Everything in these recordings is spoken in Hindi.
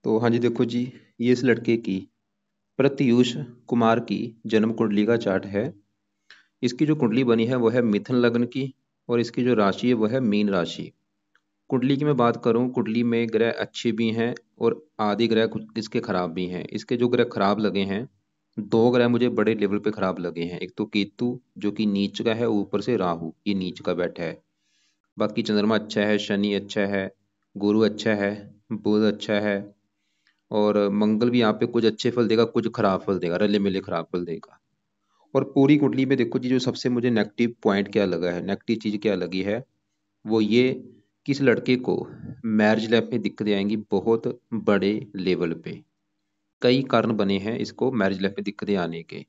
तो हाँ जी, देखो जी, ये इस लड़के की प्रत्यूष कुमार की जन्म कुंडली का चार्ट है। इसकी जो कुंडली बनी है वो है मिथुन लग्न की, और इसकी जो राशि है वो है मीन राशि। कुंडली की मैं बात करूं, कुंडली में ग्रह अच्छे भी हैं और आदि ग्रह कुछ इसके खराब भी हैं। इसके जो ग्रह खराब लगे हैं, दो ग्रह मुझे बड़े लेवल पे खराब लगे हैं। एक तो केतु जो कि नीच का है, ऊपर से राहु ये नीच का बैठा है। बाकी चंद्रमा अच्छा है, शनि अच्छा है, गुरु अच्छा है, बुध अच्छा है, और मंगल भी यहाँ पे कुछ अच्छे फल देगा, कुछ खराब फल देगा, रले मिले खराब फल देगा। और पूरी कुंडली में देखो जी, जो सबसे मुझे नेगेटिव पॉइंट क्या लगा है, नेगेटिव चीज क्या लगी है, वो ये कि इस लड़के को मैरिज लाइफ में दिक्कतें आएंगी बहुत बड़े लेवल पे। कई कारण बने हैं इसको मैरिज लाइफ में दिक्कतें आने के,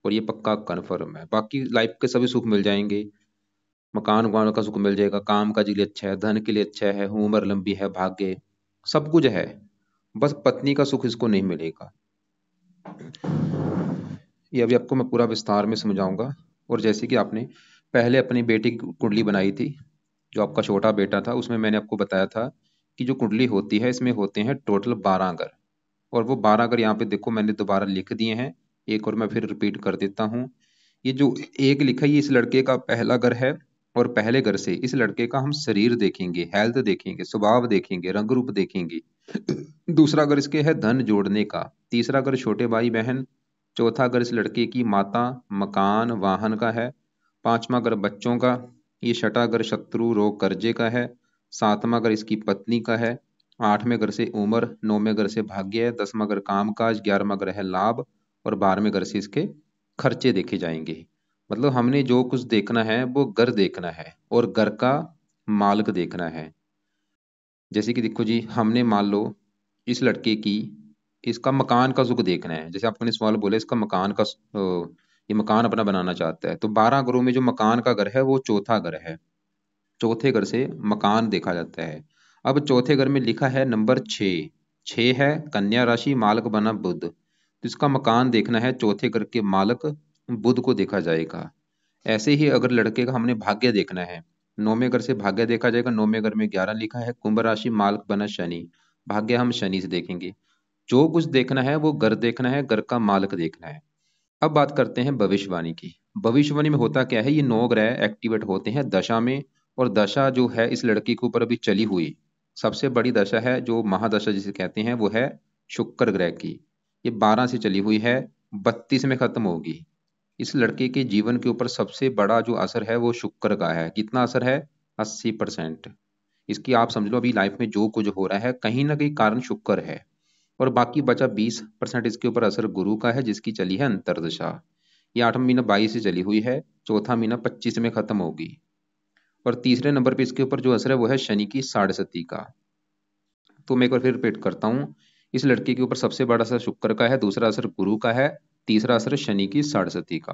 और ये पक्का कन्फर्म है। बाकी लाइफ के सभी सुख मिल जाएंगे, मकान वकान का सुख मिल जाएगा, काम काज के लिए अच्छा है, धन के लिए अच्छा है, उम्र लंबी है, भाग्य सब कुछ है। बस पत्नी का सुख इसको नहीं मिलेगा। ये अभी आपको मैं पूरा विस्तार में समझाऊंगा। और जैसे कि आपने पहले अपनी बेटी की कुंडली बनाई थी, जो आपका छोटा बेटा था, उसमें मैंने आपको बताया था कि जो कुंडली होती है इसमें होते हैं टोटल 12 घर। और वो 12 घर यहाँ पे देखो मैंने दोबारा लिख दिए हैं, एक और मैं फिर रिपीट कर देता हूँ। ये जो एक लिखा है ये इस लड़के का पहला घर है, और पहले घर से इस लड़के का हम शरीर देखेंगे, हेल्थ देखेंगे, स्वभाव देखेंगे, रंग रूप देखेंगे। दूसरा घर इसके है धन जोड़ने का, तीसरा घर छोटे भाई बहन, चौथा घर इस लड़के की माता, मकान, वाहन का है, पांचवा घर बच्चों का, ये छठा घर शत्रु रोग कर्जे का है, सातवां घर इसकी पत्नी का है, आठवें घर से उम्र, नौवें घर से भाग्य है, दसवां घर काम काज, 11वां घर है लाभ, और 12वें घर से इसके खर्चे देखे जाएंगे। मतलब हमने जो कुछ देखना है वो घर देखना है और घर का मालिक देखना है। जैसे कि देखो जी, हमने मान लो इस लड़के की इसका मकान का सुख देखना है। जैसे आपने सवाल बोले इसका मकान का ये मकान अपना बनाना चाहता है, तो 12 घरों में जो मकान का घर है वो चौथा घर है। चौथे घर से मकान देखा जाता है। अब चौथे घर में लिखा है नंबर 6, 6 है कन्या राशि, मालक बना बुध, तो इसका मकान देखना है, चौथे घर के मालक बुध को देखा जाएगा। ऐसे ही अगर लड़के का हमने भाग्य देखना है, नौवें घर से भाग्य देखा जाएगा, नौवें घर में 11 लिखा है, कुंभ राशि मालक बना शनि, भाग्य हम शनि से देखेंगे। जो कुछ देखना है वो घर देखना है, घर का मालक देखना है। अब बात करते हैं भविष्यवाणी की। भविष्यवाणी में होता क्या है, ये 9 ग्रह एक्टिवेट होते हैं दशा में, और दशा जो है इस लड़की के ऊपर अभी चली हुई सबसे बड़ी दशा है, जो महादशा जिसे कहते हैं, वो है शुक्र ग्रह की। ये 12 से चली हुई है, 32 में खत्म होगी। इस लड़के के जीवन के ऊपर सबसे बड़ा जो असर है वो शुक्र का है। कितना असर है? 80%। इसकी आप समझ लो अभी लाइफ में जो कुछ हो रहा है कहीं ना कहीं कारण शुक्र है। और बाकी बचा 20% इसके ऊपर असर गुरु का है, जिसकी चली है अंतरदशा। ये 8वां महीना 22 से चली हुई है, चौथा महीना 25 में खत्म होगी। और तीसरे नंबर पे इसके ऊपर जो असर है वो है शनि की साढ़े सती का। तो मैं एक बार फिर रिपीट करता हूँ, इस लड़के के ऊपर सबसे बड़ा असर शुक्र का है, दूसरा असर गुरु का है, तीसरा असर शनि की साढ़े सती का।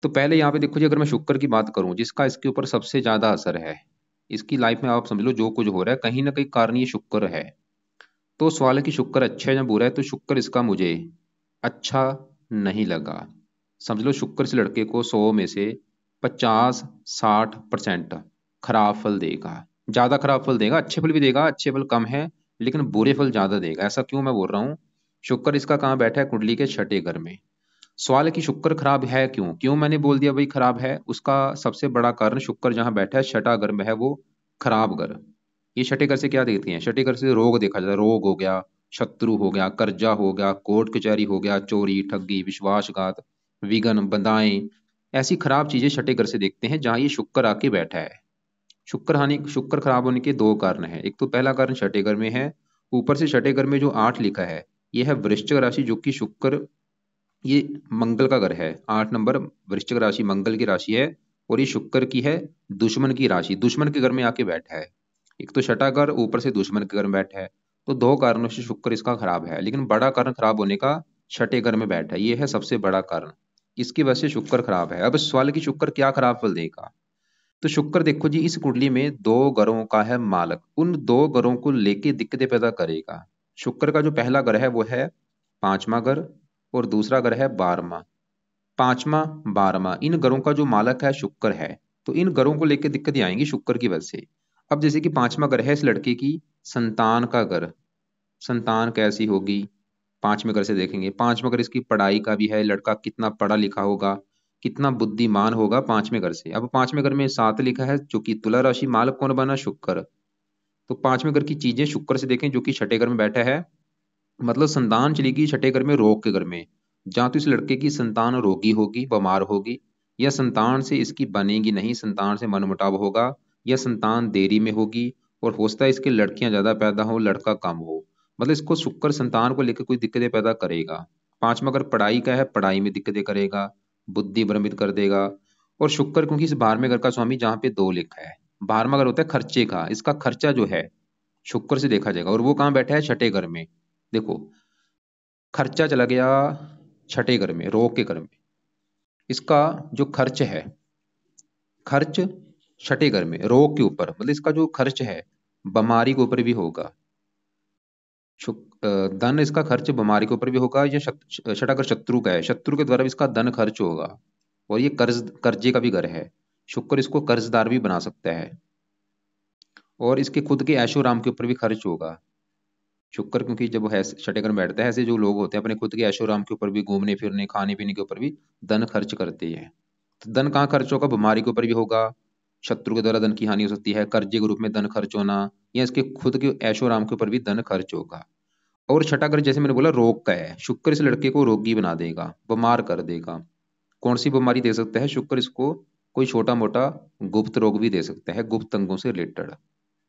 तो पहले यहाँ पे देखो जी, अगर मैं शुक्र की बात करूं जिसका इसके ऊपर सबसे ज्यादा असर है, इसकी लाइफ में आप समझ लो जो कुछ हो रहा है कहीं ना कहीं कारण ये शुक्र है। तो सवाल है कि शुक्र अच्छा है या बुरा है, तो शुक्र इसका मुझे अच्छा नहीं लगा। समझ लो शुक्र इस लड़के को 100 में से 50-60% खराब फल देगा। ज्यादा खराब फल देगा, अच्छे फल भी देगा, अच्छे फल कम है, लेकिन बुरे फल ज्यादा देगा। ऐसा क्यों मैं बोल रहा हूँ? शुक्र इसका कहाँ बैठा है? कुंडली के छठे घर में। सवाल है कि शुक्र खराब है क्यों? क्यों मैंने बोल दिया भाई खराब है? उसका सबसे बड़ा कारण शुक्र जहां बैठा है छठा घर में है, वो खराब घर। ये छठे घर से क्या देखते हैं? छठे घर से रोग देखा जाता है, रोग हो गया, शत्रु हो गया, कर्जा हो गया, कोर्ट कचहरी हो गया, चोरी ठगी विश्वासघात, विघ्न बंधाएं, ऐसी खराब चीजें छठे घर से देखते हैं जहां ये शुक्र आके बैठा है। शुक्र खराब होने के दो कारण है। एक तो पहला कारण छठे घर में है, ऊपर से छठे घर में जो 8 लिखा है यह है वृश्चिक राशि, जो कि शुक्र ये मंगल का घर है। 8 नंबर वृश्चिक राशि मंगल की राशि है, और ये शुक्र की है दुश्मन की राशि, दुश्मन के घर में आके बैठा है। एक तो छठा घर, ऊपर से दुश्मन के घर में बैठा है। तो दो कारणों से शुक्र इसका खराब है, लेकिन बड़ा कारण खराब होने का छठे घर में बैठा है, ये है सबसे बड़ा कारण। इसकी वजह से शुक्र खराब है। अब सवाल है कि शुक्र क्या खराब फल देगा? तो शुक्र देखो जी, इस कुंडली में दो घरों का है मालक, उन दो घरों को लेके दिक्कतें पैदा करेगा। शुक्र का जो पहला घर है वो है 5वां घर, और दूसरा घर है 12वां। 5वां 12वां इन घरों का जो मालक है शुक्र है, तो इन घरों को लेके दिक्कतें आएंगी शुक्र की वजह से। अब जैसे कि 5वां घर है इस लड़के की संतान का घर, संतान कैसी होगी, पांचवें घर से देखेंगे। पांचवें घर इसकी पढ़ाई का भी है, लड़का कितना पढ़ा लिखा होगा, कितना बुद्धिमान होगा, पांचवें घर से। अब पांचवें घर में 7 लिखा है, जो कि तुला राशि, मालक कौन बना, शुक्र। तो पांचवें घर की चीजें शुक्र से देखें, जो कि छठे घर में बैठा है। मतलब संतान चलेगी छठे घर में, रोग के घर में। जहां तो इस लड़के की संतान रोगी होगी, बीमार होगी, या संतान से इसकी बनेगी नहीं, संतान से मनमुटाव होगा, या संतान देरी में होगी, और हो सकता है इसके लड़कियां ज्यादा पैदा हो, लड़का कम हो। मतलब इसको शुक्र संतान को लेकर कोई दिक्कतें पैदा करेगा। पांचवा अगर पढ़ाई का है, पढ़ाई में दिक्कतें करेगा, बुद्धि भ्रमित कर देगा। और शुक्र क्योंकि इस 12वें घर का स्वामी जहां पे 2 लिखा है, 12वां घर होता है खर्चे का, इसका खर्चा जो है शुक्र से देखा जाएगा। और वो कहाँ बैठा है, छठे घर में। देखो, खर्चा चला गया छठे घर में, रोग के घर में। इसका जो खर्च है, खर्च छठे घर में रोग के ऊपर, मतलब इसका जो खर्च है बीमारी के ऊपर भी होगा। धन इसका खर्च बीमारी के ऊपर भी होगा, या छठा घर शत्रु का है, शत्रु के द्वारा भी इसका धन खर्च होगा। और ये कर्जे का भी घर है, शुक्र इसको कर्जदार भी बना सकता है। और इसके खुद के ऐशो आराम के ऊपर भी खर्च होगा शुक्र, क्योंकि जब वो है छठे घर में बैठता है, ऐसे जो लोग होते हैं अपने खुद के ऐशो आराम के ऊपर भी, घूमने फिरने खाने पीने के ऊपर भी धन खर्च करते हैं। तो धन कहाँ खर्च होगा, बीमारी के ऊपर भी होगा, शत्रु के द्वारा धन की हानि हो सकती है, कर्जे के रूप में धन खर्च होना, या इसके खुद के ऐशो आराम के ऊपर भी धन खर्च होगा। और छठा घर जैसे मैंने बोला रोग का है, शुक्र इस लड़के को रोगी बना देगा, बीमार कर देगा। कौन सी बीमारी दे सकता है शुक्र इसको, कोई छोटा मोटा गुप्त रोग भी दे सकता है, गुप्त अंगों से रिलेटेड।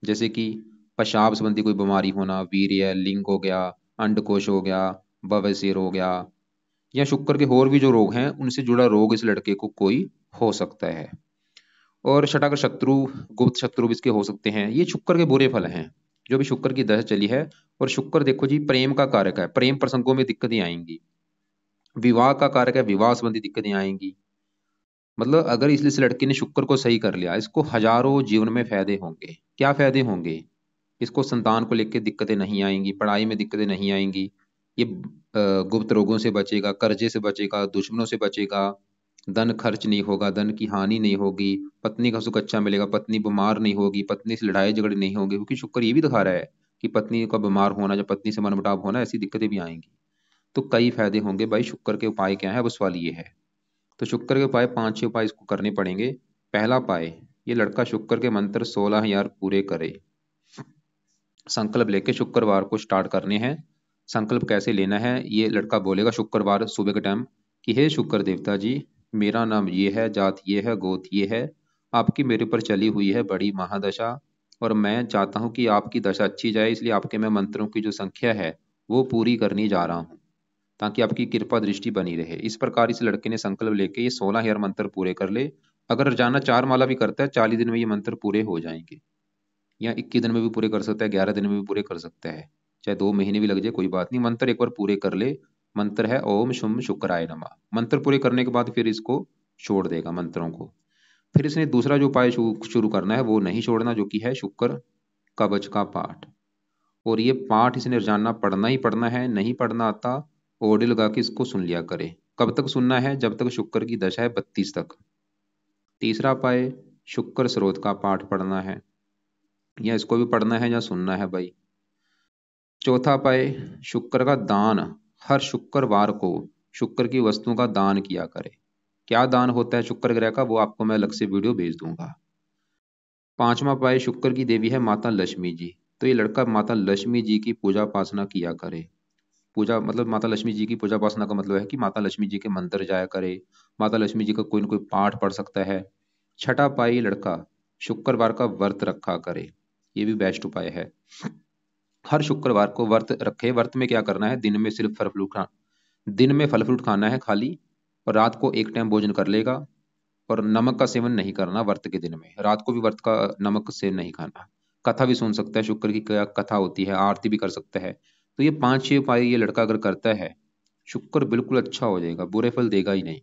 जैसे कि पेशाब संबंधी कोई बीमारी होना, वीर्य लिंग हो गया, अंडकोश हो गया, बवासीर हो गया, या शुक्र के और भी जो रोग हैं उनसे जुड़ा रोग इस लड़के को कोई हो सकता है। और छठा का शत्रु, गुप्त शत्रु भी इसके हो सकते हैं। ये शुक्र के बुरे फल हैं जो भी शुक्र की दशा चली है। और शुक्र देखो जी प्रेम का कारक है, प्रेम प्रसंगों में दिक्कतें आएंगी। विवाह का कारक है, विवाह संबंधी दिक्कतें आएंगी। मतलब अगर इसलिए इस लड़के ने शुक्र को सही कर लिया, इसको हजारों जीवन में फायदे होंगे। क्या फायदे होंगे, इसको संतान को लेकर दिक्कतें नहीं आएंगी, पढ़ाई में दिक्कतें नहीं आएंगी, ये गुप्त रोगों से बचेगा, कर्जे से बचेगा, दुश्मनों से बचेगा, धन खर्च नहीं होगा, धन की हानि नहीं होगी, पत्नी का सुख अच्छा मिलेगा, पत्नी बीमार नहीं होगी, पत्नी से लड़ाई झगड़े नहीं होंगे, क्योंकि शुक्र ये भी दिखा रहा है कि पत्नी का बीमार होना या पत्नी से मनमुटाव होना, ऐसी दिक्कतें भी आएंगी। तो कई फायदे होंगे भाई। शुक्र के उपाय क्या है, अब सवाल ये है। तो शुक्र के उपाय 5-6 उपाय इसको करने पड़ेंगे। पहला उपाय, ये लड़का शुक्र के मंत्र 16,000 पूरे करे। संकल्प लेके शुक्रवार को स्टार्ट करने हैं। संकल्प कैसे लेना है, ये लड़का बोलेगा शुक्रवार सुबह के टाइम कि हे शुक्र देवता जी, मेरा नाम ये है, जात ये है, गोत ये है, आपकी मेरे पर चली हुई है बड़ी महादशा, और मैं चाहता हूँ कि आपकी दशा अच्छी जाए, इसलिए आपके मैं मंत्रों की जो संख्या है वो पूरी करने जा रहा हूँ, ताकि आपकी कृपा दृष्टि बनी रहे। इस प्रकार इस लड़के ने संकल्प लेके ये 16,000 मंत्र पूरे कर ले। अगर रोजाना 4 माला भी करता है, 40 दिन में ये मंत्र पूरे हो जाएंगे, या 21 दिन में भी पूरे कर सकता है, 11 दिन में भी पूरे कर सकता है, चाहे 2 महीने भी लग जाए, कोई बात नहीं। मंत्र एक बार पूरे कर ले। मंत्र है ओम शुम शुक्राय नमः। मंत्र पूरे करने के बाद फिर इसको छोड़ देगा मंत्रों को। फिर इसने दूसरा जो उपाय शुरू करना है वो नहीं छोड़ना, जो कि है शुक्र कवच का पाठ। और ये पाठ इसने रोजाना पढ़ना ही पढ़ना है, नहीं पढ़ना आता ऑडियो लगा के इसको सुन लिया करे। कब तक सुनना है, जब तक शुक्र की दशा है 32 तक। तीसरा उपाय, शुक्र स्रोत का पाठ पढ़ना है, या इसको भी पढ़ना है या सुनना है भाई। चौथा उपाय, शुक्र का दान। हर शुक्रवार को शुक्र की वस्तुओं का दान किया करे। क्या दान होता है शुक्र ग्रह का, वो आपको मैं अलग से वीडियो भेज दूंगा। पांचवा उपाय, शुक्र की देवी है माता लक्ष्मी जी। तो ये लड़का माता लक्ष्मी जी की पूजा उपासना किया करे। पूजा मतलब माता लक्ष्मी जी की पूजा उपासना का मतलब है कि माता लक्ष्मी जी के मंदिर जाया करे, माता लक्ष्मी जी का कोई ना कोई पाठ पढ़ सकता है। छठा उपाय, लड़का शुक्रवार का व्रत रखा करे। ये भी बेस्ट उपाय है। हर शुक्रवार को व्रत रखे। व्रत में क्या करना है, दिन में सिर्फ फल फ्रूट खा दिन में फल फ्रूट खाना है खाली, और रात को एक टाइम भोजन कर लेगा। और नमक का सेवन नहीं करना व्रत के दिन में, रात को भी व्रत का नमक से नहीं खाना। कथा भी सुन सकता है, शुक्र की क्या कथा होती है, आरती भी कर सकता है। तो ये 5-6 उपाय ये लड़का अगर करता है, शुक्र बिल्कुल अच्छा हो जाएगा, बुरे फल देगा ही नहीं।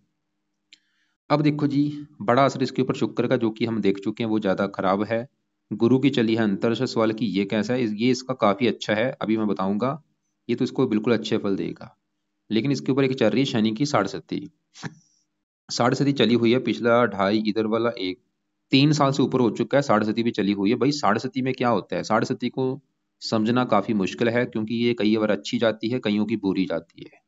अब देखो जी, बड़ा असर इसके ऊपर शुक्र का जो कि हम देख चुके हैं वो ज्यादा खराब है। गुरु की चली है अंतरदशा, सवाल की ये कैसा है, ये इसका काफी अच्छा है, अभी मैं बताऊंगा। ये तो इसको बिल्कुल अच्छे फल देगा। लेकिन इसके ऊपर एक चल रही है शनि की साढ़े सती। साढ़े सती चली हुई है, पिछला ढाई, इधर वाला 3 साल से ऊपर हो चुका है, साढ़े सती भी चली हुई है। भाई साढ़े सती में क्या होता है, साढ़े सती को समझना काफ़ी मुश्किल है, क्योंकि ये कई बार अच्छी जाती है, कईयों की बुरी जाती है।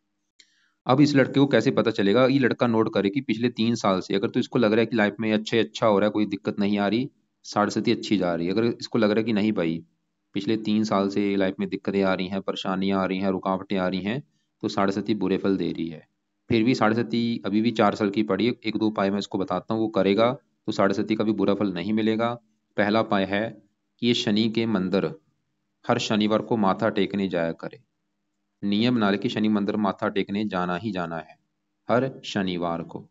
अब इस लड़के को कैसे पता चलेगा? ये लड़का नोट करे कि पिछले 3 साल से अगर तो इसको लग रहा है कि लाइफ में अच्छा हो रहा है, कोई दिक्कत नहीं आ रही, साढ़े अच्छी जा रही है। अगर इसको लग रहा है कि नहीं भाई, पिछले 3 साल से लाइफ में दिक्कतें आ रही हैं, परेशानियां आ रही हैं, रुकावटें आ रही हैं, तो साढ़े बुरे फल दे रही है। फिर भी साढ़े अभी भी 4 साल की पड़ी है। एक दो उपाय मैं इसको बताता हूँ, वो करेगा तो साढ़े का भी बुरा फल नहीं मिलेगा। पहला उपाय है कि ये शनि के मंदिर हर शनिवार को माथा टेकने जाया करे। नियम बना ले कि शनि मंदिर माथा टेकने जाना ही जाना है हर शनिवार को।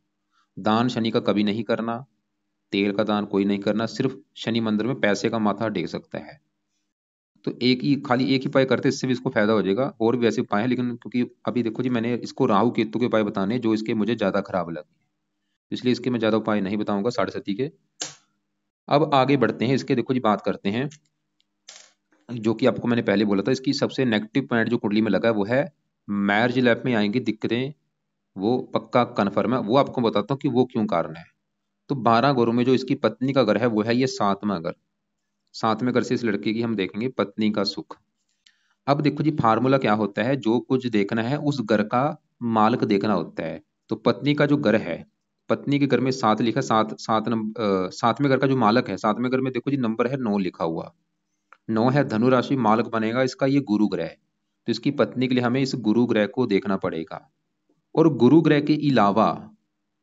दान शनि का कभी नहीं करना, तेल का दान कोई नहीं करना, सिर्फ शनि मंदिर में पैसे का माथा टेक सकता है। तो खाली एक ही उपाय करते, इससे भी इसको फायदा हो जाएगा। और भी ऐसे उपाय हैं, लेकिन क्योंकि अभी देखो जी, मैंने इसको राहु केतु के उपाय बताने जो इसके मुझे ज्यादा खराब लगे, इसलिए इसके मैं ज्यादा उपाय नहीं बताऊंगा साढ़े के। अब आगे बढ़ते हैं, इसके देखो जी बात करते हैं। जो कि आपको मैंने पहले बोला था, इसकी सबसे नेगेटिव पॉइंट जो कुंडली में लगा है वो है मैरिज लाइफ में आएंगी दिक्कतें। वो पक्का कन्फर्म है, वो आपको बताता हूँ कि वो क्यों कारण है। तो 12 घरों में जो इसकी पत्नी का घर है वो है ये 7वां घर। 7वें घर से इस लड़के की हम देखेंगे पत्नी का सुख। अब देखो जी, फार्मूला क्या होता है? जो कुछ देखना है उस घर का मालिक देखना होता है। तो पत्नी का जो घर है, पत्नी के घर में 7 लिखा, 7वें घर का जो मालक है, 7वें घर में देखो जी नंबर है 9 लिखा हुआ। 9 है धनु राशि, मालक बनेगा इसका ये गुरु ग्रह। तो इसकी पत्नी के लिए हमें इस गुरु ग्रह को देखना पड़ेगा। और गुरु ग्रह के अलावा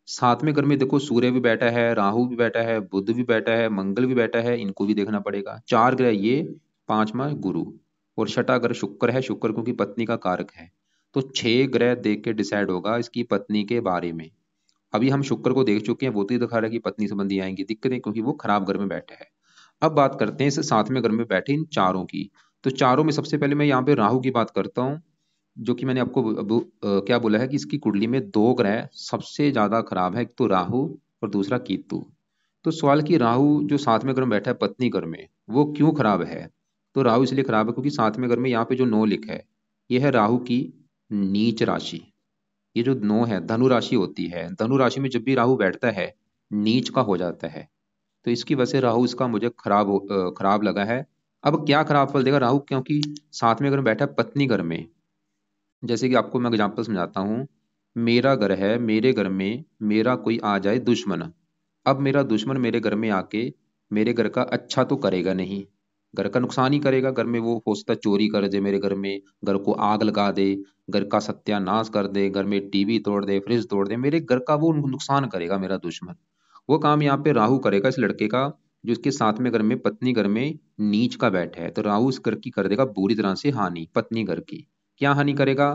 7वें घर में देखो सूर्य भी बैठा है, राहु भी बैठा है, बुध भी बैठा है, मंगल भी बैठा है, इनको भी देखना पड़ेगा। 4 ग्रह ये, 5वां गुरु। और छठा ग्रह शुक्र है, शुक्र क्योंकि पत्नी का कारक है। तो 6 ग्रह देख के डिसाइड होगा इसकी पत्नी के बारे में। अभी हम शुक्र को देख चुके हैं, वो तो ही दिखा रहा है कि पत्नी संबंधी आएंगी दिक्कतें, क्योंकि वो खराब घर में बैठा है। अब बात करते हैं इस 7वें घर में बैठे इन चारों की। तो चारों में सबसे पहले मैं यहाँ पे राहु की बात करता हूँ। जो कि मैंने आपको क्या बोला है कि इसकी कुंडली में 2 ग्रह सबसे ज्यादा खराब है, एक तो राहु और दूसरा केतु। तो सवाल कि राहु जो 7वें घर में बैठा है पत्नी घर में, वो क्यों खराब है? तो राहु इसलिए खराब है क्योंकि 7वें घर में यहाँ पे जो 9 लिखा है, ये है राहु की नीच राशि। ये जो 9 है धनु राशि होती है, धनु राशि में जब भी राहु बैठता है नीच का हो जाता है। तो इसकी वजह से राहु इसका मुझे खराब लगा है। अब क्या खराब फल देगा राहु? क्योंकि 7वें घर में बैठा है पत्नी घर में। जैसे कि आपको मैं एग्जांपल समझाता हूँ। मेरा घर है, मेरे घर में मेरा कोई आ जाए दुश्मन। अब मेरा दुश्मन मेरे घर में आके मेरे घर का अच्छा तो करेगा नहीं, घर का नुकसान ही करेगा। घर में वो हो सकता है चोरी कर दे, मेरे घर में घर को आग लगा दे, घर का सत्यानाश कर दे, घर में टीवी तोड़ दे, फ्रिज तोड़ दे, मेरे घर का वो नुकसान करेगा मेरा दुश्मन। वो काम यहाँ पे राहु करेगा इस लड़के का, जो इसके 7वें घर में पत्नी घर में नीच का बैठा है। तो राहु इस घर की कर देगा बुरी तरह से हानि, पत्नी घर की। क्या हानि करेगा?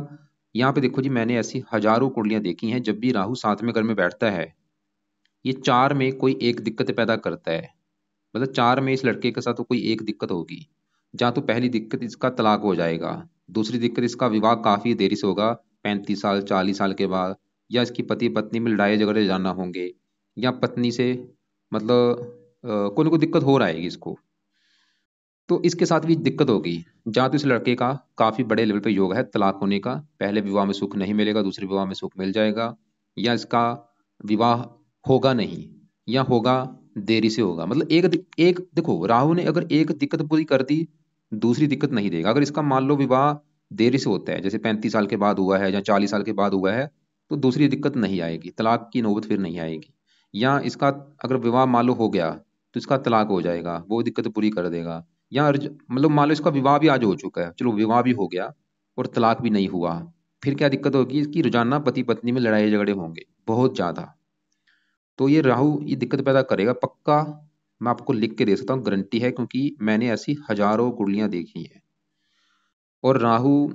यहाँ पे देखो जी, मैंने ऐसी हजारों कुंडलियां देखी हैं, जब भी राहु 7वें घर में बैठता है ये 4 में कोई एक दिक्कत पैदा करता है। मतलब 4 में इस लड़के के साथ तो कोई एक दिक्कत होगी। जहाँ तो पहली दिक्कत इसका तलाक हो जाएगा, दूसरी दिक्कत इसका विवाह काफी देरी से होगा, 35 साल 40 साल के बाद। या इसकी पति पत्नी में लड़ाई झगड़े जाना होंगे, या पत्नी से मतलब कोई ना कोई दिक्कत हो रहा है इसको। तो इसके साथ भी दिक्कत होगी। जहाँ तो इस लड़के का काफी बड़े लेवल पे योग है तलाक होने का, पहले विवाह में सुख नहीं मिलेगा, दूसरे विवाह में सुख मिल जाएगा। या इसका विवाह होगा नहीं, या होगा देरी से होगा। मतलब एक देखो, राहु ने अगर एक दिक्कत पूरी कर दी, दूसरी दिक्कत नहीं देगा। अगर इसका मान लो विवाह देरी से होता है, जैसे 35 साल के बाद हुआ है या 40 साल के बाद हुआ है, तो दूसरी दिक्कत नहीं आएगी, तलाक की नौबत फिर नहीं आएगी। या इसका अगर विवाह मान लो हो गया तो इसका तलाक हो जाएगा, वो दिक्कत पूरी कर देगा। या मतलब मान लो इसका विवाह भी आज हो चुका है, चलो विवाह भी हो गया और तलाक भी नहीं हुआ, फिर क्या दिक्कत होगी? इसकी रोजाना पति पत्नी में लड़ाई झगड़े होंगे बहुत ज्यादा। तो ये राहु ये दिक्कत पैदा करेगा पक्का। मैं आपको लिख के दे सकता हूँ, गारंटी है, क्योंकि मैंने ऐसी हजारों कुंडलियां देखी हैं। और राहु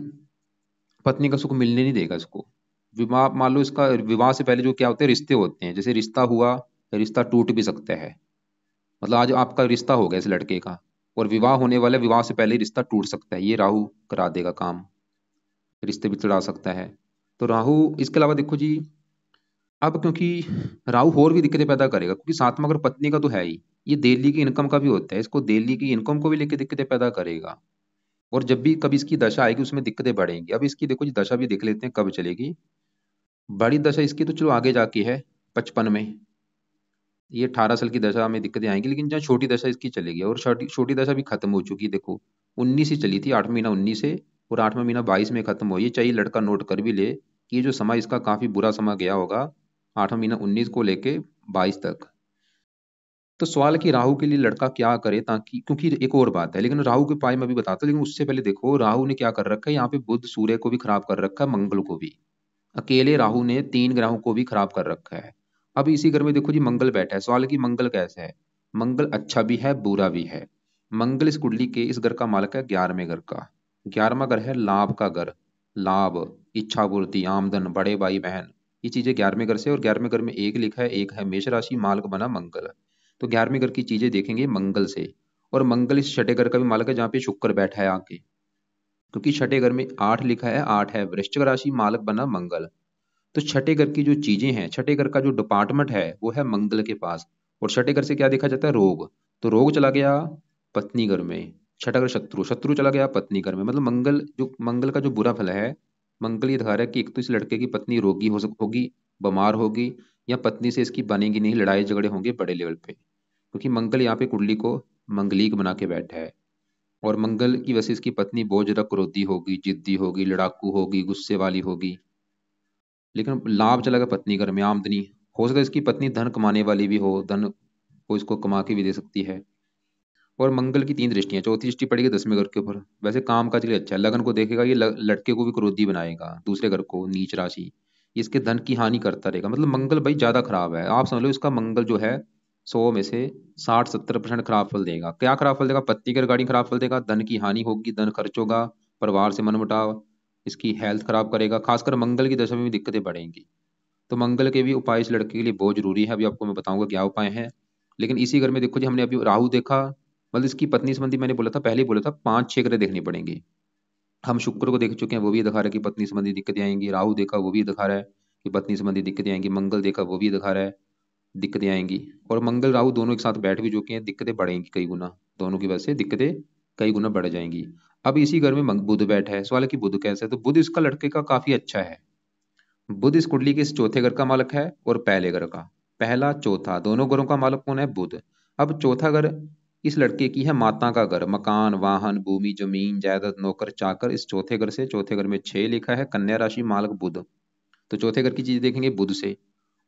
पत्नी का सुख मिलने नहीं देगा इसको। विवाह मान लो इसका विवाह से पहले जो क्या होते हैं रिश्ते होते हैं, जैसे रिश्ता हुआ, रिश्ता टूट भी सकता है। मतलब आज आपका रिश्ता हो गया इस लड़के का, और विवाह होने वाला है, विवाह से पहले ही रिश्ता टूट सकता है, ये राहु करा देगा काम, रिश्ते भी चढ़ा सकता है। तो राहु इसके अलावा देखो जी, अब क्योंकि राहु और भी दिक्कतें पैदा करेगा, क्योंकि 7वां अगर पत्नी का तो है ही, ये डेली की इनकम का भी होता है, इसको डेली की इनकम को भी लेकर दिक्कतें पैदा करेगा। और जब भी कभी इसकी दशा आएगी उसमें दिक्कतें बढ़ेंगी। अब इसकी देखो जी दशा भी देख लेते हैं कब चलेगी। बड़ी दशा इसकी तो चलो आगे जाके है 55 में, ये 18 साल की दशा में दिक्कतें आएंगी, लेकिन जहाँ छोटी दशा इसकी चलेगी, और छोटी छोटी दशा भी खत्म हो चुकी है देखो, 19 ही चली थी, 8वां महीना 19 से और 8वां महीना 22 में खत्म हुई है। चाहिए लड़का नोट कर भी ले कि ये जो समय इसका काफी बुरा समय गया होगा, 8वां महीना 19 को लेके 22 तक। तो सवाल है कि राहु के लिए लड़का क्या करे, ताकि, क्योंकि एक और बात है, लेकिन राहु के उपाय मैं भी बताता हूँ, लेकिन उससे पहले देखो राहु ने क्या कर रखा है यहाँ पे, बुध सूर्य को भी खराब कर रखा है, मंगल को भी। अकेले राहु ने 3 ग्रहों को भी खराब कर रखा है। अब इसी घर में देखो जी मंगल बैठा है। सवाल है कि मंगल कैसा है। मंगल अच्छा भी है बुरा भी है। मंगल इस कुंडली के इस घर का मालक है 11वें घर का। 11वां घर है लाभ का घर। लाभ, इच्छा पूर्ति, आमदन, बड़े भाई बहन, ये चीजें 11वें घर से। और 11वें घर में एक लिखा है, एक है मेष राशि, मालक बना मंगल। तो 11वें घर की चीजें देखेंगे मंगल से। और मंगल इस छठे घर का भी मालक है जहाँ पे शुक्र बैठा है आके, क्योंकि छठे घर में 8 लिखा है, 8 है वृश्चिक राशि, मालक बना मंगल। तो छठे घर की जो चीजें हैं, छठे घर का जो डिपार्टमेंट है वो है मंगल के पास। और छठे घर से क्या देखा जाता है, रोग। तो रोग चला गया पत्नी घर में। छठा घर शत्रु, शत्रु चला गया पत्नी घर में। मतलब मंगल का जो बुरा फल है, मंगल ये दिखा रहा है कि एक तो इस लड़के की पत्नी रोगी होगी, बीमार होगी, या पत्नी से इसकी बनेगी नहीं, लड़ाई झगड़े होंगे बड़े लेवल पे, क्योंकि मंगल यहाँ पे कुंडली को मंगलीक बना के बैठा है। और मंगल की वजह से इसकी पत्नी बहुत ज्यादा क्रोधी होगी, जिद्दी होगी, लड़ाकू होगी, गुस्से वाली होगी। लेकिन लाभ चला गया पत्नी घर में, आमदनी। हो सकता है इसकी पत्नी धन कमाने वाली भी हो, धन को इसको कमा के भी दे सकती है। और मंगल की 3 दृष्टियां, चौथी दृष्टि पड़ेगी 10वें घर के ऊपर। वैसे काम काज के लिए अच्छा है, लगन को देखेगा ये, लड़के को भी क्रोधी बनाएगा, दूसरे घर को नीच राशि, इसके धन की हानि करता रहेगा। मतलब मंगल भाई ज्यादा खराब है, आप समझ लो इसका मंगल जो है 100 में से 60-70% खराब फल देगा। क्या खराब फल देगा, पत्नी के रिगार्डिंग खराब फल देगा, धन की हानि होगी, धन खर्च होगा, परिवार से मनमुटाव, इसकी हेल्थ खराब करेगा, खासकर मंगल की दशा में भी दिक्कतें बढ़ेंगी। तो मंगल के भी उपाय इस लड़के के लिए बहुत जरूरी है, अभी आपको मैं बताऊंगा क्या उपाय है। लेकिन इसी घर में देखो जी, हमने अभी राहु देखा, मतलब इसकी पत्नी संबंधी मैंने बोला था, पहले ही बोला था 5-6 ग्रह देखने पड़ेंगे। हम शुक्र को देख चुके हैं, वो भी दिखा रहा है कि पत्नी संबंधी दिक्कतें आएंगी। राहु देखा, वो भी दिखा रहा है कि पत्नी संबंधी दिक्कतें आएंगी। मंगल देखा, वो भी दिखा रहा है दिक्कतें आएंगी। और मंगल राहु दोनों एक साथ बैठ भी चुके हैं, दिक्कतें बढ़ेंगी कई गुना, दोनों की वजह से दिक्कतें कई गुना बढ़ जाएंगी। अब इसी घर में बुध बैठा है। सवाल है कि बुध कैसा है, तो बुध इसका लड़के का काफी अच्छा है। बुध इस कुंडली के इस चौथे घर का मालक है और पहले घर का। पहला चौथा दोनों घरों का मालक कौन है, बुध। अब चौथा घर इस लड़के की है माता का घर, मकान, वाहन, भूमि, जमीन, जायदाद, नौकर चाकर। इस चौथे घर से, चौथे घर में 6 लिखा है, कन्या राशि, मालक बुध। तो चौथे घर की चीज देखेंगे बुध से।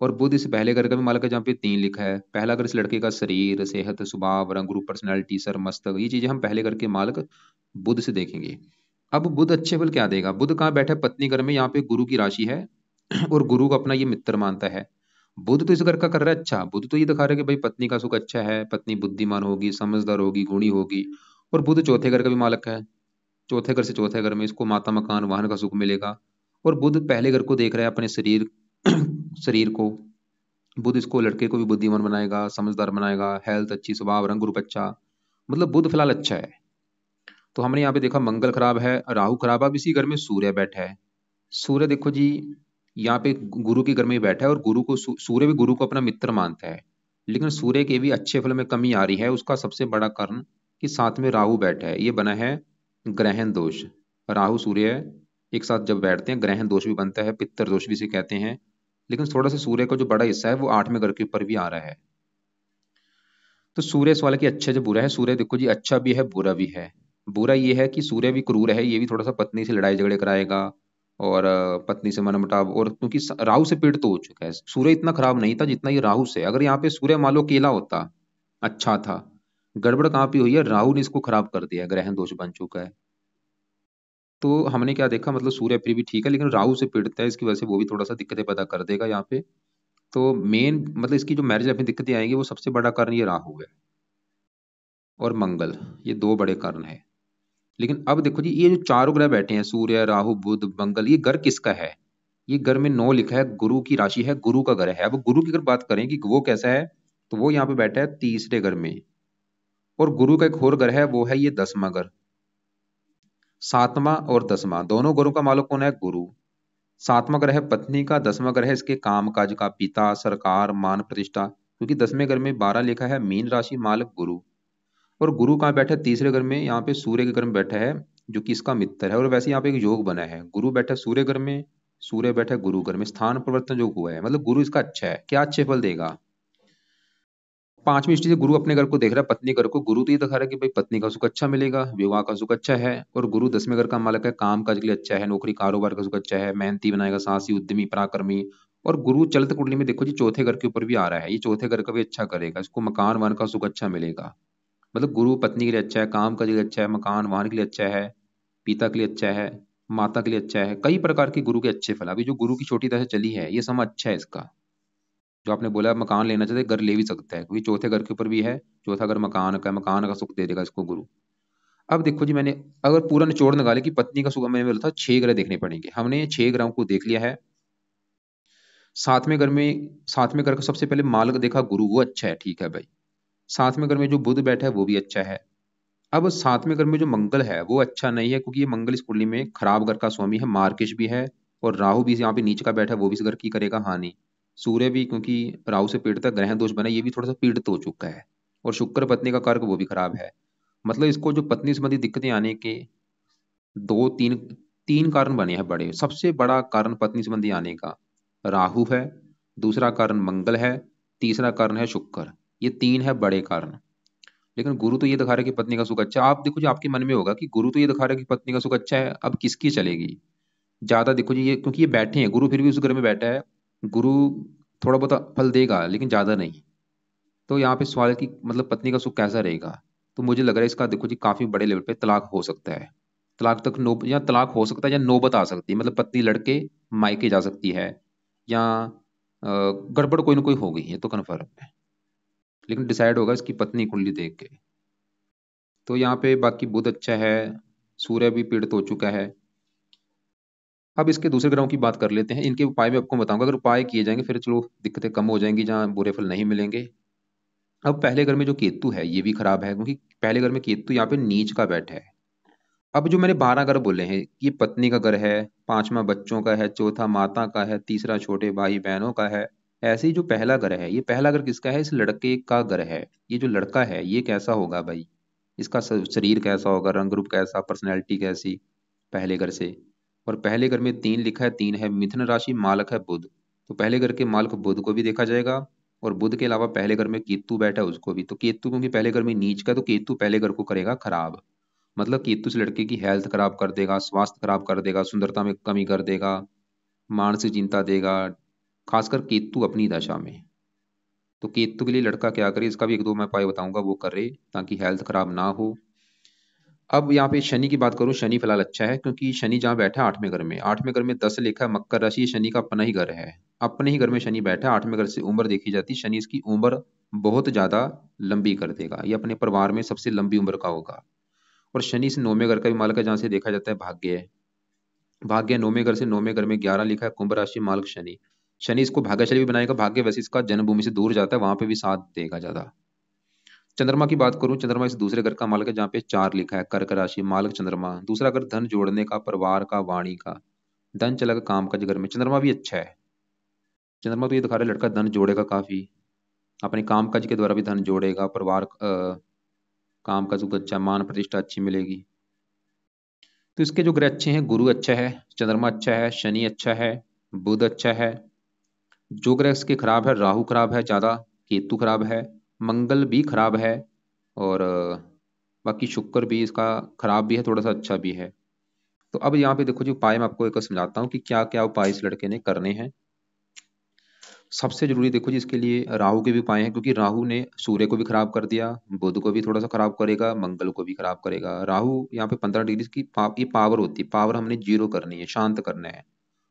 और बुध इस पहले घर का भी मालक है जहाँ पे 3 लिखा है। पहला घर इस लड़के का शरीर, सेहत, स्वभाव, रंग रूप, पर्सनैलिटी, सर मस्तक, ये चीजें हम पहले घर के मालक बुध से देखेंगे। अब बुध अच्छे फल क्या देगा, बुध कहाँ बैठा है, पत्नी घर में, यहाँ पे गुरु की राशि है और गुरु को अपना ये मित्र मानता है। बुध तो इस घर का कर रहा है अच्छा, बुध तो ये दिखा रहा है कि भाई पत्नी का सुख अच्छा है, पत्नी बुद्धिमान होगी, समझदार होगी, गुणी होगी। और बुध चौथे घर का भी मालक है। चौथे घर से चौथे घर में इसको माता, मकान, वाहन का सुख मिलेगा। और बुध पहले घर को देख रहा है, अपने शरीर शरीर को। बुध इसको, लड़के को भी बुद्धिमान बनाएगा, समझदार बनाएगा, हेल्थ अच्छी, स्वभाव, रंग रूप अच्छा। मतलब बुध फिलहाल अच्छा है। तो हमने यहाँ पे देखा मंगल खराब है, राहु खराब है। अब इसी घर में सूर्य बैठा है। सूर्य देखो जी, यहाँ पे गुरु के घर में ही बैठा है, और गुरु को सूर्य भी गुरु को अपना मित्र मानता है। लेकिन सूर्य के भी अच्छे फल में कमी आ रही है। उसका सबसे बड़ा कारण कि साथ में राहु बैठा है, ये बना है ग्रहण दोष। राहु सूर्य एक साथ जब बैठते हैं, ग्रहण दोष भी बनता है, पित्तर दोष भी इसे कहते हैं। लेकिन थोड़ा सा सूर्य का जो बड़ा हिस्सा है वो 8वें घर के ऊपर भी आ रहा है। तो सूर्य सवाल है कि अच्छा जो बुरा है, सूर्य देखो जी अच्छा भी है बुरा भी है। बुरा ये है कि सूर्य भी क्रूर है, ये भी थोड़ा सा पत्नी से लड़ाई झगड़े कराएगा, और पत्नी से मनमुटाव। और क्योंकि राहु से पीड़ित तो हो चुका है, सूर्य इतना खराब नहीं था जितना ये राहु से। अगर यहाँ पे सूर्य मान लो केला होता, अच्छा था। गड़बड़ कहाँ पे हुई है, राहु ने इसको खराब कर दिया, ग्रहण दोष बन चुका है। तो हमने क्या देखा, मतलब सूर्य फिर भी ठीक है, लेकिन राहु से पीड़ित है, इसकी वजह से वो भी थोड़ा सा दिक्कतें पैदा कर देगा यहाँ पे। तो मेन मतलब इसकी जो मैरिज में दिक्कतें आएंगी, वो सबसे बड़ा कारण ये राहु है और मंगल, ये 2 बड़े कारण है। लेकिन अब देखो जी, ये जो चारों ग्रह बैठे हैं, सूर्य, राहु, बुध, मंगल, ये घर किसका है। ये घर में 9 लिखा है, गुरु की राशि है, गुरु का घर है। अब गुरु की अगर बात करें कि वो कैसा है, तो वो यहाँ पे बैठा है तीसरे घर में। और गुरु का एक और घर है, वो है ये 10वां घर। 7वां और 10वां दोनों घरों का मालिक कौन है, गुरु। 7वां घर है पत्नी का, 10वां घर है इसके काम काज का, पिता, सरकार, मान प्रतिष्ठा। क्योंकि 10वें घर में 12 लिखा है, मीन राशि, मालिक गुरु। और गुरु कहाँ बैठा है, तीसरे घर में, यहाँ पे सूर्य के घर में बैठा है, जो कि इसका मित्र है। और वैसे यहाँ पे एक योग बना है, गुरु बैठा है सूर्य घर में, सूर्य बैठा है गुरु घर में, स्थान परिवर्तन जो हुआ है, मतलब गुरु इसका अच्छा है। क्या अच्छे फल देगा, 5वीं दृष्टि से गुरु अपने घर को देख रहा है, पत्नी घर को। गुरु तो ये दिखा रहा है कि भाई पत्नी का सुख अच्छा मिलेगा, विवाह का सुख अच्छा है। और गुरु 10वें घर का मालक है, काम काज के लिए अच्छा है, नौकरी कारोबार का सुख अच्छा है, मेहनती बनाएगा, साहसी उद्यमी पराक्रमी। और गुरु चलित कुंडली में देखो जी चौथे घर के ऊपर भी आ रहा है, ये चौथे घर का भी अच्छा करेगा, इसको मकान वाहन का सुख अच्छा मिलेगा। मतलब गुरु पत्नी के लिए अच्छा है, काम काज के लिए अच्छा है, मकान वाहन के लिए अच्छा है, पिता के लिए अच्छा है, माता के लिए अच्छा है। कई प्रकार के गुरु के अच्छे फल। अभी जो गुरु की छोटी दशा चली है, ये समय अच्छा है इसका। जो आपने बोला मकान लेना चाहते घर ले भी सकता है, क्योंकि चौथे घर के ऊपर भी है। चौथा घर मकान का है, मकान का सुख दे देगा इसको गुरु। अब देखो जी, मैंने अगर पूरा निचोड़ निकाले कि पत्नी का सुख, मैंने बोला था 6 ग्रह देखने पड़ेंगे, हमने 6 ग्रहों को देख लिया है। सातवें घर का सबसे पहले मालक देखा गुरु, वो अच्छा है, ठीक है भाई। सातवें घर में जो बुध बैठा है वो भी अच्छा है। अब सातवें घर में जो मंगल है वो अच्छा नहीं है, क्योंकि ये मंगल इस कुंडली में खराब घर का स्वामी है, मार्केश भी है। और राहु भी यहाँ पे नीच का बैठा है, वो भी इस घर की करेगा हानि। सूर्य भी, क्योंकि राहु से पीड़ित है, ग्रह दोष बना, ये भी थोड़ा सा पीड़ित हो चुका है। और शुक्र पत्नी का कारक, वो भी खराब है। मतलब इसको जो पत्नी संबंधी दिक्कतें आने के दो तीन तीन कारण बने हैं बड़े। सबसे बड़ा कारण पत्नी संबंधी आने का राहु है, दूसरा कारण मंगल है, तीसरा कारण है शुक्र। ये तीन है बड़े कारण। लेकिन गुरु तो ये दिखा रहा है कि पत्नी का सुख अच्छा है। आप देखो जी, आपके मन में होगा कि गुरु तो ये दिखा रहा है कि पत्नी का सुख अच्छा है, अब किसकी चलेगी ज्यादा। देखो जी, ये क्योंकि ये बैठे हैं, गुरु फिर भी उस घर में बैठा है। गुरु थोड़ा बहुत फल देगा लेकिन ज्यादा नहीं। तो यहाँ पे सवाल है कि मतलब पत्नी का सुख कैसा रहेगा। तो मुझे लग रहा है इसका देखो जी काफी बड़े लेवल पे तलाक हो सकता है। तलाक तक नो, या तलाक हो सकता है, या नौबत आ सकती है, मतलब पत्नी लड़के मायके जा सकती है, या गड़बड़ कोई ना कोई हो गई है तो कन्फर्म है। लेकिन डिसाइड होगा इसकी पत्नी कुंडली देख के। तो यहाँ पे बाकी बुध अच्छा है, सूर्य भी पीड़ित हो चुका है। अब इसके दूसरे ग्रहों की बात कर लेते हैं, इनके उपाय मैं आपको बताऊंगा। अगर उपाय किए जाएंगे फिर चलो दिक्कतें कम हो जाएंगी, जहाँ बुरे फल नहीं मिलेंगे। अब पहले घर में जो केतु है ये भी खराब है, क्योंकि पहले घर में केतु यहाँ पे नीच का बैठा है। अब जो मैंने 12 घर बोले हैं, ये पत्नी का घर है, पांचवा बच्चों का है, चौथा माता का है, तीसरा छोटे भाई बहनों का है। ऐसे ही जो पहला घर है, ये पहला घर किसका है, इस लड़के का घर है। ये जो लड़का है ये कैसा होगा भाई, इसका शरीर कैसा होगा, रंग रूप कैसा, पर्सनैलिटी कैसी, पहले घर से। और पहले घर में 3 लिखा है, 3 है, मिथुन राशि, मालक है बुध। तो पहले घर के मालक बुध को भी देखा जाएगा। और बुध के अलावा पहले घर में केतु बैठा है उसको भी। तो केतु क्योंकि पहले घर में नीच का, तो केतु पहले घर को करेगा खराब। मतलब केतु से लड़के की हेल्थ खराब कर देगा, स्वास्थ्य खराब कर देगा, सुंदरता में कमी कर देगा, मानसिक चिंता देगा, खासकर केतु अपनी दशा में। तो केतु के लिए लड़का क्या करे, इसका भी एक दो मैं उपाय बताऊंगा, वो करे ताकि हेल्थ खराब ना हो। अब यहाँ पे शनि की बात करूं, शनि फिलहाल अच्छा है, क्योंकि शनि जहाँ बैठा है 8वें घर में, 8वें घर में 10 लिखा है, मकर राशि, ये शनि का अपना ही घर है। अपने ही घर में शनि बैठा है, 8वें घर से उम्र देखी जाती है, शनि इसकी उम्र बहुत ज्यादा लंबी कर देगा, ये अपने परिवार में सबसे लंबी उम्र का होगा। और शनि से 9वें घर का भी मालक है, जहाँ से देखा जाता है भाग्य है। भाग्य 9वें घर से, 9वें घर में 11 लिखा है, कुंभ राशि, मालक शनि। शनि इसको भाग्यशाली भी बनाएगा, भाग्य वैसे इसका जन्मभूमि से दूर जाता है, वहां पे भी साथ देगा ज्यादा। चंद्रमा की बात करूं, चंद्रमा इस दूसरे घर का मालक है, जहाँ पे 4 लिखा है, कर्क राशि, मालक चंद्रमा। दूसरा घर धन जोड़ने का, परिवार का, वाणी का। धन चलेगा काम का, घर में चंद्रमा भी अच्छा है। चंद्रमा तो ये दिखा रहा है लड़का धन जोड़ेगा काफी, अपने काम काज के द्वारा भी धन जोड़ेगा, परिवार काम काज को अच्छा, मान प्रतिष्ठा अच्छी मिलेगी। तो इसके जो ग्रह अच्छे हैं, गुरु अच्छा है, चंद्रमा अच्छा है, शनि अच्छा है, बुध अच्छा है। जो ग्रह इसके खराब है, राहु खराब है ज्यादा, केतु खराब है, मंगल भी खराब है। और बाकी शुक्र भी इसका खराब भी है, थोड़ा सा अच्छा भी है। तो अब यहाँ पे देखो जी, उपाय मैं आपको एक समझाता हूँ कि क्या क्या उपाय इस लड़के ने करने हैं। सबसे जरूरी देखो जी, इसके लिए राहु के भी उपाय हैं, क्योंकि राहु ने सूर्य को भी खराब कर दिया, बुध को भी थोड़ा सा खराब करेगा, मंगल को भी खराब करेगा। राहु यहाँ पे 15 डिग्री की ये पावर होती है, पावर हमने जीरो करनी है, शांत करना है।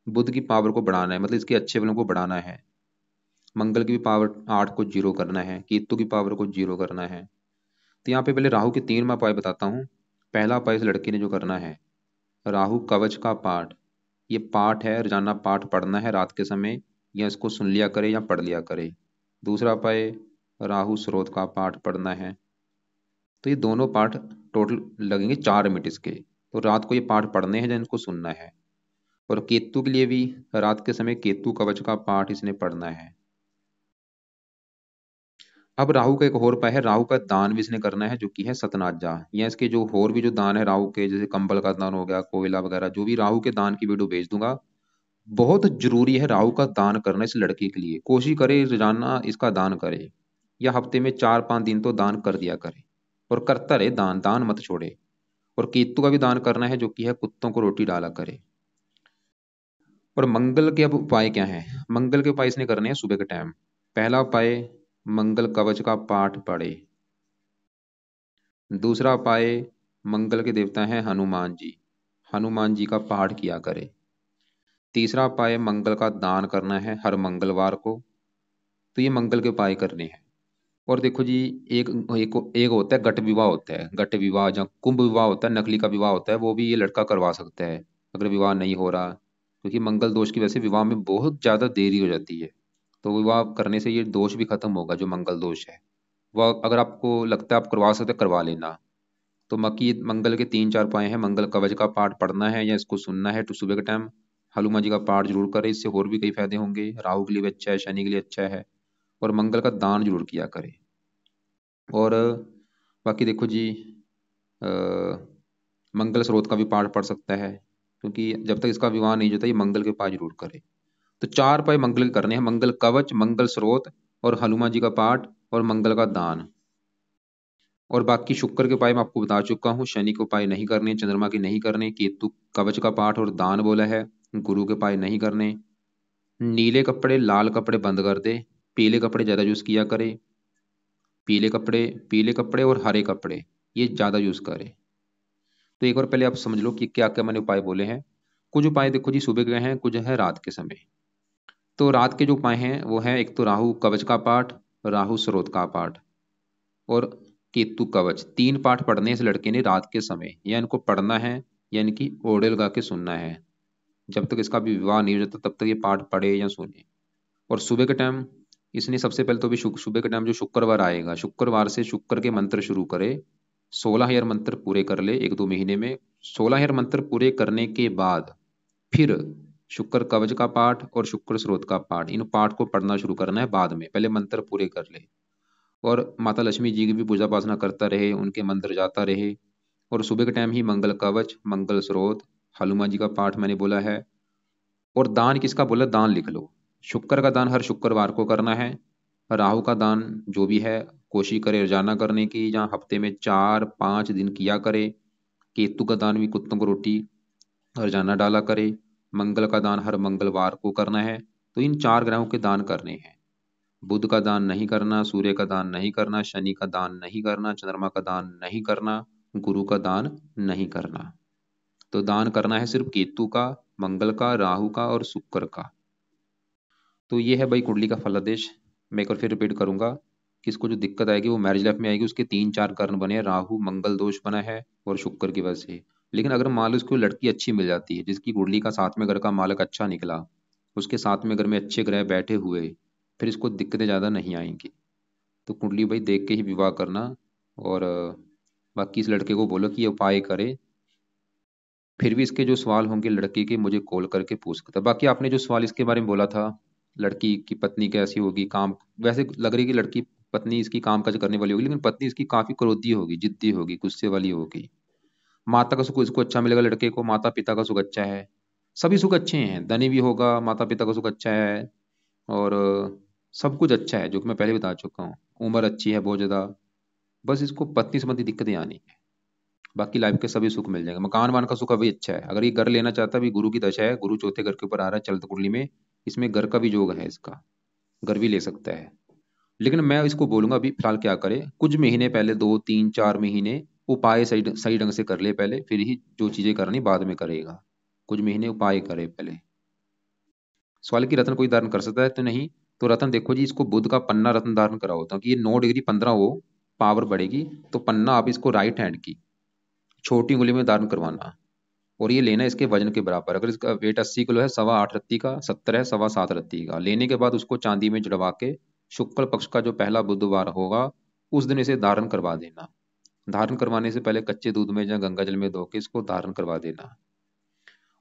बुध की पावर को बढ़ाना है, मतलब इसके अच्छे फलों को बढ़ाना है। मंगल की भी पावर 8 को जीरो करना है, केतु की पावर को जीरो करना है। तो यहाँ पे पहले राहु के 3 मैं उपाय बताता हूँ। पहला उपाय इस लड़के ने जो करना है, राहु कवच का पाठ। ये पाठ है, रोजाना पाठ पढ़ना है रात के समय, या इसको सुन लिया करे या पढ़ लिया करे। दूसरा उपाय, राहु स्रोत का पाठ पढ़ना है। तो ये दोनों पाठ टोटल लगेंगे 4 मिनट इसके। तो रात को ये पाठ पढ़ने हैं या इनको सुनना है। और केतु के लिए भी रात के समय केतु कवच का पाठ इसने पढ़ना है। अब राहु का एक और उपाय है, राहु का दान भी इसने करना है, जो कि है सतनाजा। या इसके जो और भी जो दान है राहु के, जैसे कंबल का दान हो गया, कोयला वगैरह, जो भी राहु के दान की वीडियो भेज दूंगा। बहुत जरूरी है राहु का दान करना इस लड़के के लिए, कोशिश करे रोजाना इसका दान करे। या हफ्ते में 4-5 दिन तो दान कर दिया करे, और करता रहे दान, दान मत छोड़े। और केतु का भी दान करना है, जो कि है कुत्तों को रोटी डाला करे। और मंगल के अब उपाय क्या है? मंगल के उपाय इसने करने हैं सुबह के टाइम। पहला उपाय, मंगल कवच का पाठ पढ़े। दूसरा उपाय, मंगल के देवता हैं हनुमान जी, हनुमान जी का पाठ किया करे। तीसरा उपाय, मंगल का दान करना है हर मंगलवार को। तो ये मंगल के उपाय करने हैं। और देखो जी, एक एक एक होता है गट विवाह, होता है गट विवाह, जहाँ कुंभ विवाह होता है, नकली का विवाह होता है, वो भी ये लड़का करवा सकता है अगर विवाह नहीं हो रहा। क्योंकि मंगल दोष की वजह से विवाह में बहुत ज्यादा देरी हो जाती है। तो विवाह करने से ये दोष भी खत्म होगा, जो मंगल दोष है। वह अगर आपको लगता है आप करवा सकते हैं, करवा लेना। तो मकी मंगल के 3-4 उपाय हैं। मंगल कवच का पाठ पढ़ना है या इसको सुनना है तो सुबह के टाइम। हनुमान जी का पाठ जरूर करें, इससे और भी कई फायदे होंगे। राहु के लिए भी अच्छा है, शनि के लिए अच्छा है। और मंगल का दान जरूर किया करें। और बाकी देखो जी, अ, मंगल स्रोत का भी पाठ पढ़ सकता है, क्योंकि जब तक इसका विवाह नहीं होता ये मंगल के पाठ जरूर करे। तो 4 उपाय मंगल के करने हैं, मंगल कवच, मंगल स्रोत, और हनुमान जी का पाठ, और मंगल का दान। और बाकी शुक्र के उपाय मैं आपको बता चुका हूँ। शनि के उपाय नहीं करने, चंद्रमा के नहीं करने, केतु कवच का पाठ और दान बोला है। गुरु के उपाय नहीं करने। नीले कपड़े लाल कपड़े बंद कर दे, पीले कपड़े ज्यादा यूज किया करे। पीले कपड़े और हरे कपड़े ये ज्यादा यूज करे। तो एक बार पहले आप समझ लो कि क्या क्या मैंने उपाय बोले हैं। कुछ उपाय देखो जी सुबह के हैं, कुछ है रात के समय। तो रात के जो उपाय हैं वो है, एक तो राहु कवच का पाठ, राहु स्रोत का पाठ, और केतु कवच। 3 पाठ पढ़ने हैं इस लड़के ने रात के समय, या इनको पढ़ना है या इनकी ओढ़े लगा के सुनना है। जब तक इसका भी विवाह नहीं हो जाता तब तक ये पाठ पढ़े या सुने। और सुबह के टाइम इसने सबसे पहले तो भी सुबह के टाइम जो शुक्रवार आएगा, शुक्रवार से शुक्र के मंत्र शुरू करे। 16,000 मंत्र पूरे कर ले 1-2 महीने में। 16,000 मंत्र पूरे करने के बाद फिर शुक्र कवच का पाठ और शुक्र स्रोत का पाठ, इन पाठ को पढ़ना शुरू करना है बाद में, पहले मंत्र पूरे कर ले। और माता लक्ष्मी जी की भी पूजा पासना करता रहे, उनके मंदिर जाता रहे। और सुबह के टाइम ही मंगल कवच, मंगल स्रोत, हनुमान जी का पाठ मैंने बोला है। और दान किसका बोला, दान लिख लो। शुक्र का दान हर शुक्रवार को करना है। राहु का दान जो भी है कोशिश करे रोजाना करने की, जहाँ हफ्ते में 4-5 दिन किया करे। केतु का दान भी कुत्तों को रोटी रोजाना डाला करे। मंगल का दान हर मंगलवार को करना है। तो इन 4 ग्रहों के दान करने हैं। बुध का दान नहीं करना, सूर्य का दान नहीं करना, शनि का दान नहीं करना, चंद्रमा का दान नहीं करना, गुरु का दान नहीं करना। तो दान करना है सिर्फ केतु का, मंगल का, राहु का और शुक्र का। तो ये है भाई कुंडली का फलादेश। मैं एक बार फिर रिपीट करूंगा कि इसको जो दिक्कत आएगी वो मैरिज लाइफ में आएगी। उसके 3-4 कारण बने हैं, राहु मंगल दोष बना है और शुक्र की वजह से। लेकिन अगर मान लो उसको लड़की अच्छी मिल जाती है, जिसकी कुंडली का साथ में घर का मालक अच्छा निकला, उसके साथ में घर में अच्छे ग्रह बैठे हुए, फिर इसको दिक्कतें ज़्यादा नहीं आएंगी। तो कुंडली भाई देख के ही विवाह करना। और बाकी इस लड़के को बोलो कि ये उपाय करे। फिर भी इसके जो सवाल होंगे लड़के के, मुझे कॉल करके पूछ सकता। बाकी आपने जो सवाल इसके बारे में बोला था, लड़की की पत्नी कैसी होगी, काम, वैसे लग रही कि लड़की पत्नी इसकी काम काज करने वाली होगी, लेकिन पत्नी इसकी काफी क्रोधी होगी, जिद्दी होगी, गुस्से वाली होगी। माता का सुख इसको अच्छा मिलेगा, लड़के को माता पिता का सुख अच्छा है। सभी सुख अच्छे हैं, धनी भी होगा, माता पिता का सुख अच्छा है। और सब कुछ अच्छा है, जो कि मैं पहले बता चुका हूँ। उम्र अच्छी है बहुत ज्यादा। बस इसको पत्नी संबंधी दिक्कतें आनी है। बाकी लाइफ के सभी सुख मिल जाएंगे। मकान वान का सुख अभी अच्छा है। अगर ये घर लेना चाहता है, अभी गुरु की दशा है, गुरु चौथे घर के ऊपर आ रहा है चलत कुंडली में, इसमें घर का भी योग है, इसका घर भी ले सकता है। लेकिन मैं इसको बोलूंगा अभी फिलहाल क्या करे, कुछ महीने पहले, 2-3-4 महीने उपाय सही सही ढंग से कर ले पहले, फिर ही जो चीजें करनी बाद में करेगा। कुछ महीने उपाय करे पहले। सवाल की रत्न कोई धारण कर सकता है तो नहीं। तो रत्न देखो जी, इसको बुध का पन्ना रत्न धारण करा होता कि ये 9 डिग्री 15 हो, पावर बढ़ेगी। तो पन्ना आप इसको राइट हैंड की छोटी उंगली में धारण करवाना। और ये लेना इसके वजन के बराबर। अगर इसका वेट 80 किलो है, 8.25 रत्ती का, 70 है, 7.25 रत्ती का। लेने के बाद उसको चांदी में जड़वा के शुक्ल पक्ष का जो पहला बुधवार होगा उस दिन इसे धारण करवा देना। धारण करवाने से पहले कच्चे दूध में या गंगा जल में धो के इसको धारण करवा देना।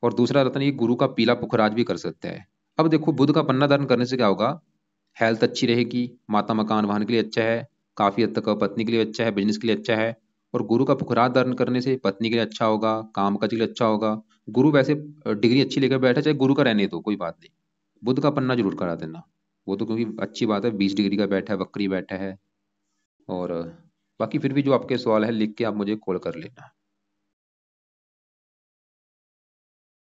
और दूसरा रत्न, ये गुरु का पीला पुखराज भी कर सकता है। अब देखो बुध का पन्ना धारण करने से क्या होगा, हेल्थ अच्छी रहेगी, माता मकान वाहन के लिए अच्छा है, काफी हद तक पत्नी के लिए अच्छा है, बिजनेस के लिए अच्छा है। और गुरु का पुखराज धारण करने से पत्नी के लिए अच्छा होगा, काम काज के लिए अच्छा होगा। गुरु वैसे डिग्री अच्छी लेकर बैठा, चाहे गुरु का रहने दो कोई बात नहीं, बुध का पन्ना जरूर करा देना। वो तो क्योंकि अच्छी बात है, 20 डिग्री का बैठा है, वक्री बैठा है, और बाकी फिर भी जो आपके सवाल है लिख के आप मुझे कॉल कर लेना।